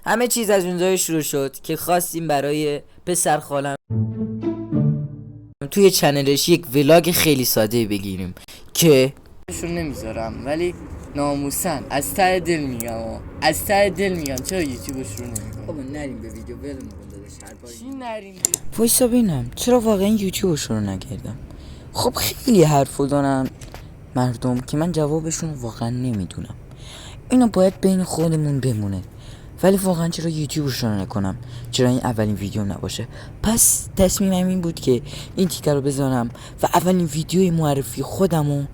همه چیز از اونجای شروع شد که خواستیم برای پسر خالم توی چنلش یک ولاگ خیلی ساده بگیریم که شون نمیذارم، ولی ناموسن از ته دل میگم چرا یوتیوبش رو نمیکنم. بابا نریم به ویدیو ولمون کن داداش. هر باری چی نریم؟ وایسا ببینم چرا واقعا یوتیوبش رو نکردم. خب خیلی حرفو دارن مردم که من جوابشون واقعا نمیدونم. اینو باید بین خودمون بمونه. ولی واقعا چرا یوتیوبش رو نکنم؟ چرا این اولین ویدیو نباشه؟ پس تصمیمم این بود که این تیکر رو بذارم و اولین ویدیوی معرفی خودمو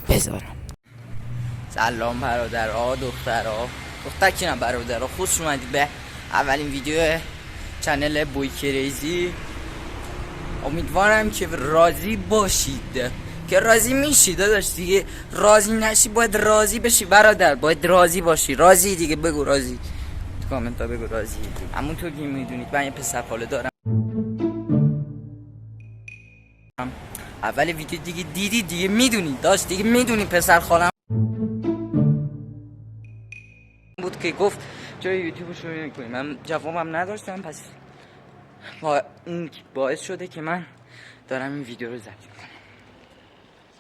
بذارم. سلام برادرها دخترها، دختر کی نه برادرها، خوش اومدید به اولین ویدیو چنل بوی کریزی. امیدوارم که راضی باشید، که راضی میشی داداش دیگه. راضی نشی باید راضی بشی برادر، باید راضی باشی. راضی دیگه بگو راضی، تو کامنت ها بگو راضی. همونطور که میدونید من یه پسر خاله دارم. اول ویدیو دیگه دیدی دیگه میدونید داشت دیگه میدونید پسر خالم بود که گفت چرا یوتیوب شروع نمی‌کنی. من جوابم نداشتم، پس این باعث شده که من دارم این ویدیو رو ضبط میکنم.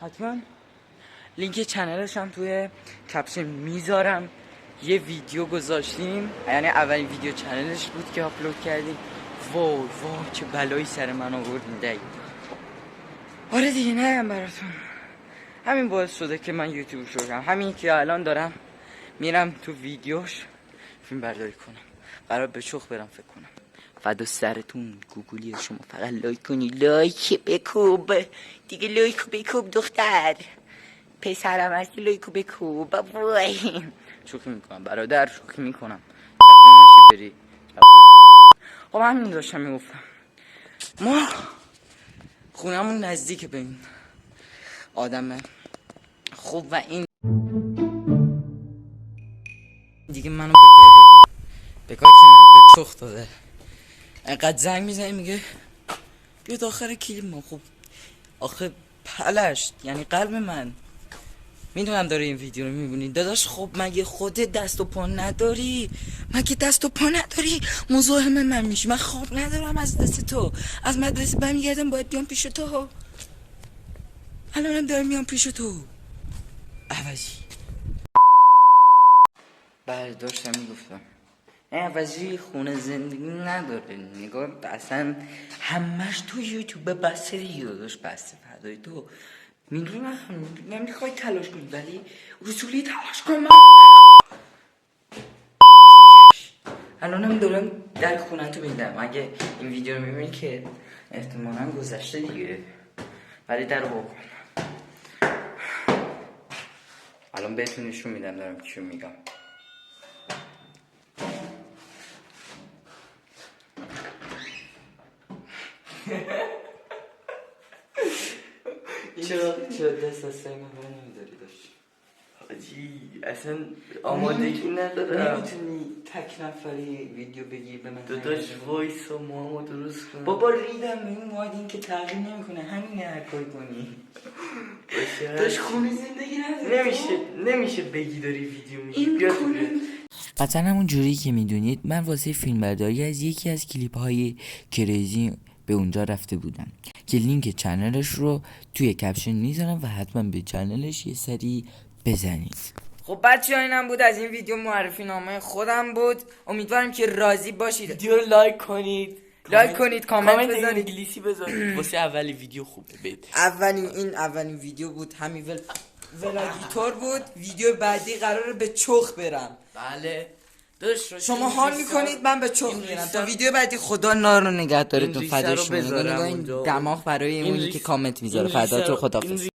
حتما لینک چنلش هم توی کپشن میذارم. یه ویدیو گذاشتیم، یعنی اولین ویدیو چنلش بود که آپلود کردیم. وای چه بلایی سر من آوردین دایی. آره دیگه نگم براتون، همین باعث شده که من یوتیوب شروع کنم. همین که الان دارم میرم تو ویدیوش فیلم برداری کنم، قرار به چخ برم فکر کنم. فدا سرتون گوگلی شما، فقط لایک کنی، لایک بکوب دیگه، لایک بکوب دختر پسرم هستی، لایک بکوب. وای شوخی میکنم برادر، شوخی میکنم. بری خب همین داشتم میگفتم. ما خونمون نزدیک به این آدم خوب و این دیگه منو بکار که من به چخ داده. اینقدر زنگ میزنی میگه بیا داخل کلیپ ما. خب آخه پلشت یعنی قلب من، میدونم داره این ویدیو رو میبینی داداش. خب مگه خودت دست و پا نداری؟ مزاحم من میشی؟ من خواب ندارم از دست تو. از مدرسه برمیگردم باید بیام پیش تو، الانم دارم میام پیش تو عوضی. بله داشتم میگفتم عوضی خونه زندگی نداره. نگاه اصلا همش تو یوتیوب بسته دیگه داداش، بسته فدای تو. میدونم نمیخوای تلاش کنی، ولی اصولی تلاش کن. من الانم دارم در خونه تو میدم. اگه این ویدیو رو میبینی که احتمالاً گذشته دیگه، ولی در رو بکن. الان بهتون نشون میدم دارم چیو میگم. چرا دست از سنگ من نمیداری داشت؟ حاجی اصلا آمادگی ندارم. نمیتونی تک نفری ویدیو بگیر به من داداش؟ وایس و موامو درست کن. بابا ریدم به این مواد، این که تغییر نمیکنه، همینه هر کاری کنی. داش خونه زندگی نداره. نمیشه بگی داری ویدیو میگی. قطعا همون جوری که میدونید من واسه فیلم برداری از یکی از کلیپ های کریزی به اونجا رفته بودم که لینک چنلش رو توی کپشن میذارم و حتما به چنلش یه سری بزنید. خب بچه‌ها اینم بود از این ویدیو معرفی نامه خودم بود. امیدوارم که راضی باشید. ویدیو رو لایک کنید، کامنت بذارید، انگلیسی بذارید. واسه اولی ویدیو خوبه بید. اولین ویدیو بود، همین ولاگیتور بود. ویدیو بعدی قراره به چخ برم. بله شما حال میکنید من به چخ میرم. تا ویدیو بعدی خدا نار رو نگه داره تو فدا شما. این دماغ برای اونی که کامنت میذاره. فدا تو خدا.